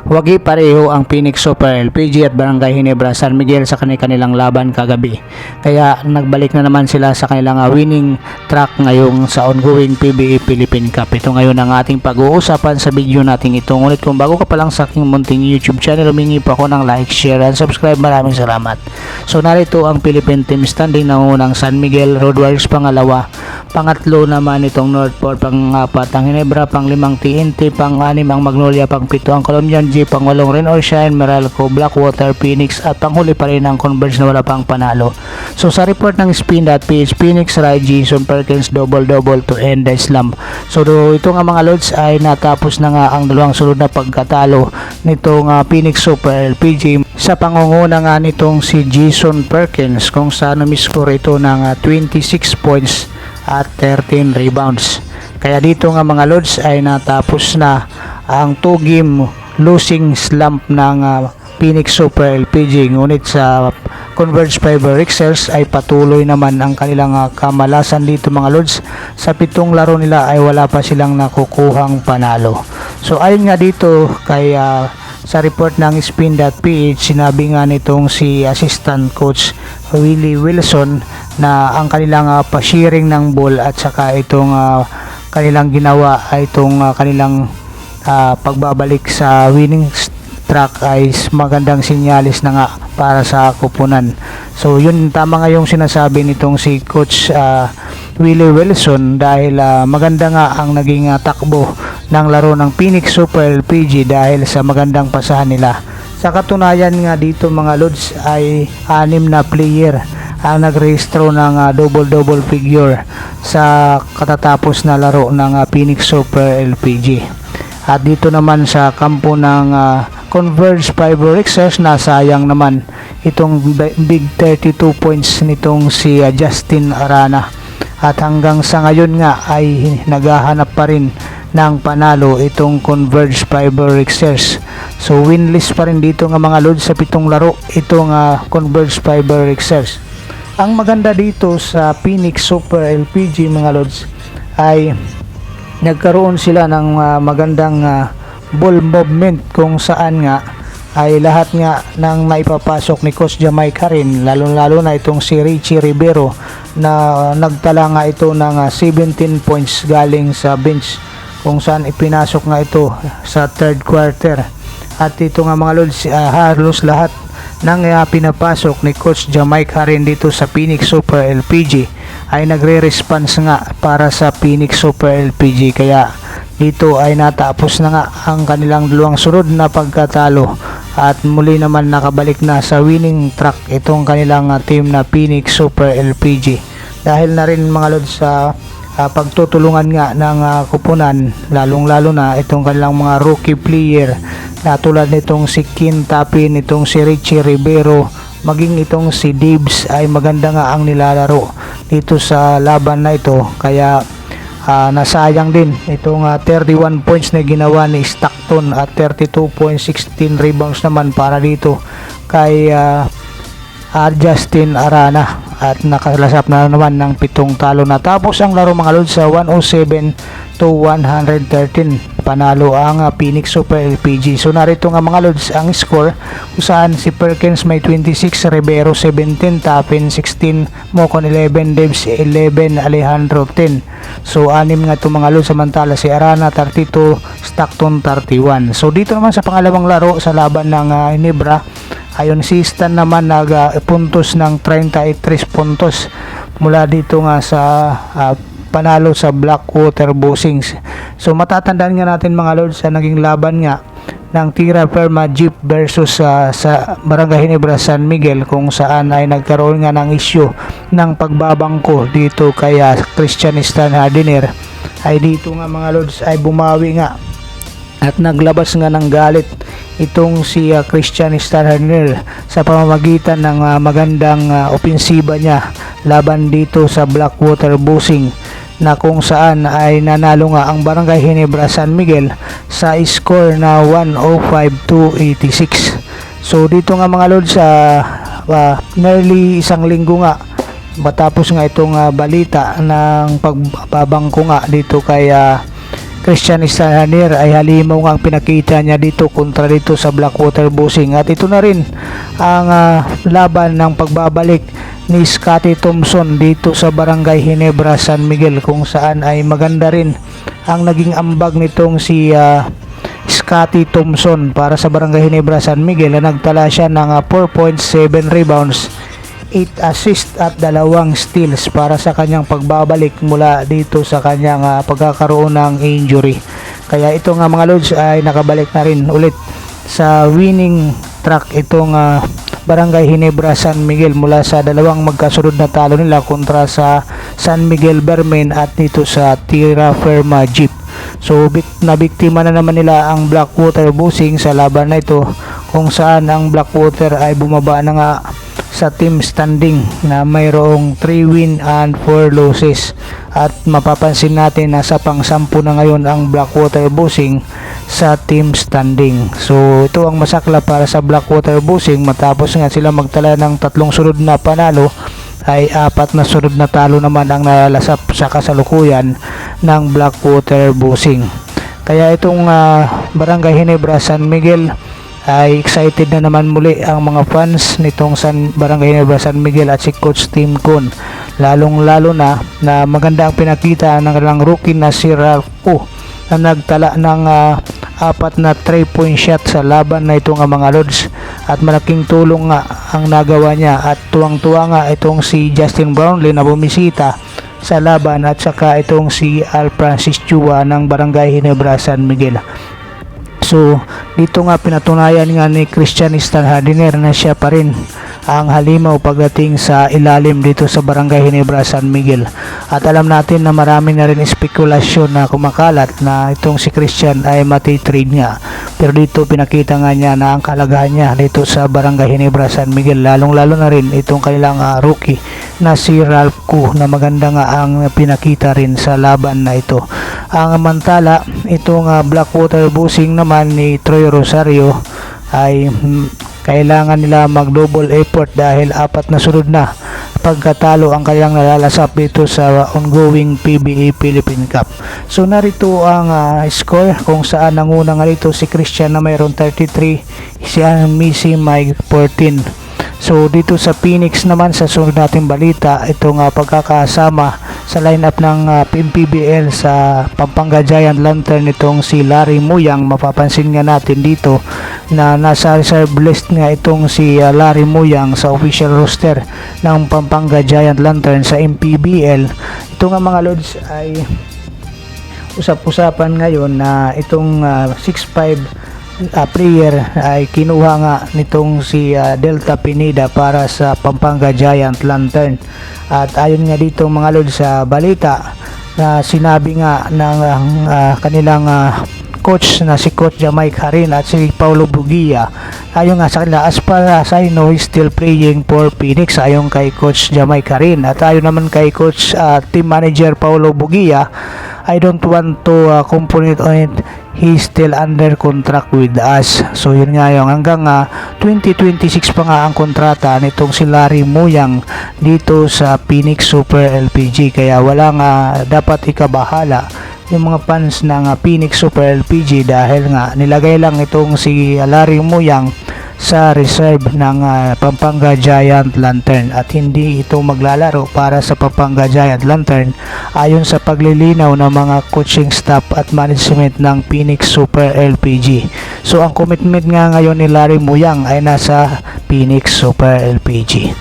Wagi pareho ang Phoenix Super LPG at Barangay Ginebra San Miguel sa kanilang laban kagabi. Kaya nagbalik na naman sila sa kanilang winning track ngayong sa ongoing PBA Philippine Cup. Ito ngayon ang ating pag-uusapan sa video natin ito. Ngunit kung bago ka pa lang sa aking munting YouTube channel, humingi po ako ng like, share, and subscribe. Maraming salamat. So narito ang Philippine team standing ng unang San Miguel, Road Warriors pangalawa, pangatlo naman itong Northport, pang-apat ang Ginebra, pang-limang TNT, pang-anim ang Magnolia, pang-pito ang Colombian G, pang-walong Rain or Shine, Meralco, Blackwater, Phoenix, at panghuli pa rin ang Converge na wala pang panalo. So sa report ng Spin.ph, Phoenix, Rai, Jason Perkins, double-double to end the slam. So ito nga mga lods ay natapos na nga ang dalawang sunod na pagkatalo nitong Phoenix Super LPG sa pangunguna nga nitong si Jason Perkins, kung saan umiscore ito ng 26 points at 13 rebounds. Kaya dito nga mga lods ay natapos na ang 2-game losing slump ng Phoenix Super LPG. Ngunit sa Converge Fiber Rixers ay patuloy naman ang kanilang kamalasan dito mga lods. Sa 7 laro nila ay wala pa silang nakukuhang panalo. So ayon nga dito kay sa report ng Spin.ph, sinabi nga nitong si assistant coach Willie Wilson na ang kanilang pa-sharing ng ball at saka itong kanilang ginawa ay itong kanilang pagbabalik sa winning track ay magandang sinyalis na nga para sa kupunan. So yun, tama nga yung sinasabi nitong si coach Willie Wilson dahil maganda nga ang naging takbo ng laro ng Phoenix Super LPG dahil sa magandang pasahan nila. Sa katunayan nga dito mga lods ay 6 na player ang nagrehistro ng double-double figure sa katatapos na laro ng Phoenix Super LPG. At dito naman sa kampo ng Converge Fiber Rixers, nasayang naman itong big 32 points nitong si Justin Arana. At hanggang sa ngayon nga ay naghahanap pa rin ng panalo itong Converge Fiber Rixers. So winless pa rin dito nga mga lods sa 7 laro itong Converge Fiber Rixers. Ang maganda dito sa Phoenix Super LPG mga lods ay nagkaroon sila ng magandang ball movement, kung saan nga ay lahat nga ng maipapasok ni Coach Jamaica rin, lalo na itong si Richie Rivero na nagtala nga ito ng 17 points galing sa bench, kung saan ipinasok nga ito sa third quarter. At ito nga mga lods, halos lahat ng pinapasok ni Coach Jamaica rin dito sa Phoenix Super LPG ay nagre-response nga para sa Phoenix Super LPG. Kaya dito ay natapos na nga ang kanilang dalawang sunod na pagkatalo at muli naman nakabalik na sa winning track itong kanilang team na Phoenix Super LPG. Dahil na rin mga lods sa pagtutulungan nga ng kupunan, lalong-lalo na itong kanilang mga rookie player na tulad nitong si Kin Tapin, itong si Richie Rivero, maging itong si Dibs ay maganda nga ang nilalaro dito sa laban na ito. Kaya nasayang din itong 31 points na ginawa ni Stockton at 32.16 rebounds naman para dito kay Justin Arana, at nakalasap na naman ng 7 talo. Natapos ang laro mga lods sa 107 to 113, panalo ang Phoenix Super LPG. So narito nga mga lods ang score, kung saan si Perkins may 26, Rivero 17, Tapin 16, Mocon 11, Debs 11, Alejandro 10. So 6 nga itong mga lods, samantala si Arana 32, Stockton 31. So dito naman sa pangalawang laro sa laban ng Ginebra, ayon si Stan naman nag-puntos ng 33 puntos mula dito nga sa panalo sa Blackwater Bossings. So matatandaan nga natin mga lords sa naging laban nga ng Tira Firma Jeep versus sa Barangay Ginebra San Miguel, kung saan ay nagkaroon nga ng issue ng pagbabangko dito kaya Christian Stan Hardiner. Ay dito nga mga lords ay bumawi nga at naglabas nga ng galit itong si Christian Starner sa pamamagitan ng magandang opensiba niya laban dito sa Blackwater Bossing, na kung saan ay nanalo nga ang Barangay Ginebra San Miguel sa score na 105-86. So dito nga mga lods sa nearly isang linggo nga matapos nga itong balita ng pagbabangko nga dito kay Christian Stanley ay halimaw ang pinakita niya dito kontra dito sa Blackwater Busing. At ito na rin ang laban ng pagbabalik ni Scotty Thompson dito sa Barangay Ginebra, San Miguel, kung saan ay maganda rin ang naging ambag nitong si Scotty Thompson para sa Barangay Ginebra, San Miguel, na nagtala siya ng 4.7 rebounds, 8 assists at 2 steals para sa kanyang pagbabalik mula dito sa kanyang pagkakaroon ng injury. Kaya ito nga mga lods ay nakabalik na rin ulit sa winning track itong Barangay Ginebra, San Miguel mula sa dalawang magkasunod na talo nila kontra sa San Miguel Bermen at dito sa Tierra Firma Jeep. So nabiktima na naman nila ang Blackwater Busing sa laban na ito, kung saan ang Blackwater ay bumaba na nga sa team standing na mayroong 3 win and 4 losses, at mapapansin natin na sa pang-10 na ngayon ang Blackwater Busing sa team standing. So ito ang masakla para sa Blackwater Busing matapos nga sila magtala ng 3 sunod na panalo, ay 4 na sunod na talo naman ang nalalasap sa kasalukuyan ng Blackwater Busing. Kaya itong Barangay Ginebra, San Miguel ay excited na naman muli ang mga fans nitong Barangay Ginebra, San Miguel at si Coach Tim Con, lalong lalo na maganda ang pinakita ng kanilang rookie na si Ralph Po na nagtala ng 4 na 3-point shot sa laban na ito nga mga lods, at malaking tulong nga ang nagawa niya, at tuwang-tuwa nga itong si Justin Brownlee na bumisita sa laban, at saka itong si Al Francis Chua ng Barangay Ginebra, San Miguel. So dito nga pinatunayan nga ni Christian Stanley na siya pa rin ang halimaw pagdating sa ilalim dito sa Barangay Ginebra, San Miguel. At alam natin na marami na rin espekulasyon na kumakalat na itong si Christian ay matitrade nga, pero dito pinakita nga niya na ang kalagahan niya dito sa Barangay Ginebra, San Miguel, lalong lalo na rin itong kanilang rookie na si Ralph Ku, na maganda nga ang pinakita rin sa laban na ito. Ang mantala itong Blackwater Busing naman ni Troy Rosario ay kailangan nila mag double effort dahil 4 na sunod na pagkatalo ang kanilang nalalasap dito sa ongoing PBA Philippine Cup. So narito ang score, kung saan nanguna nga dito si Christian na mayroon 33, si Missy may 14. So dito sa Phoenix naman, sa sunod nating balita, itong pagkakasama sa lineup ng PBBL sa Pampanga Giant Lantern itong si Larry Muyang. Mapapansin nga natin dito na nasa reserve list nga itong si Larry Muyang sa official roster ng Pampanga Giant Lantern sa MPBL. Ito nga mga lods ay usap-usapan ngayon na itong 6'5" player ay kinuha nga nitong si Delta Pineda para sa Pampanga Giant Lantern. At ayon nga dito mga lods sa balita na sinabi nga ng kanilang coach na si Coach Jamaic Harin at si Paulo Bugia, ayon nga sa kanila, as far as I know, he's still playing for Phoenix, ayon kay Coach Jamaic Harin. At ayon naman kay Coach Team Manager Paulo Bugia, I don't want to comment on it, he's still under contract with us. So yun nga yung hanggang 2026 pa nga ang kontrata nitong si Larry Muyang dito sa Phoenix Super LPG. Kaya wala nga dapat ikabahala yung mga fans ng Phoenix Super LPG dahil nga nilagay lang itong si Larry Muyang sa reserve ng Pampanga Giant Lantern at hindi ito maglalaro para sa Pampanga Giant Lantern ayon sa paglilinaw ng mga coaching staff at management ng Phoenix Super LPG. So ang commitment nga ngayon ni Larry Muyang ay nasa Phoenix Super LPG.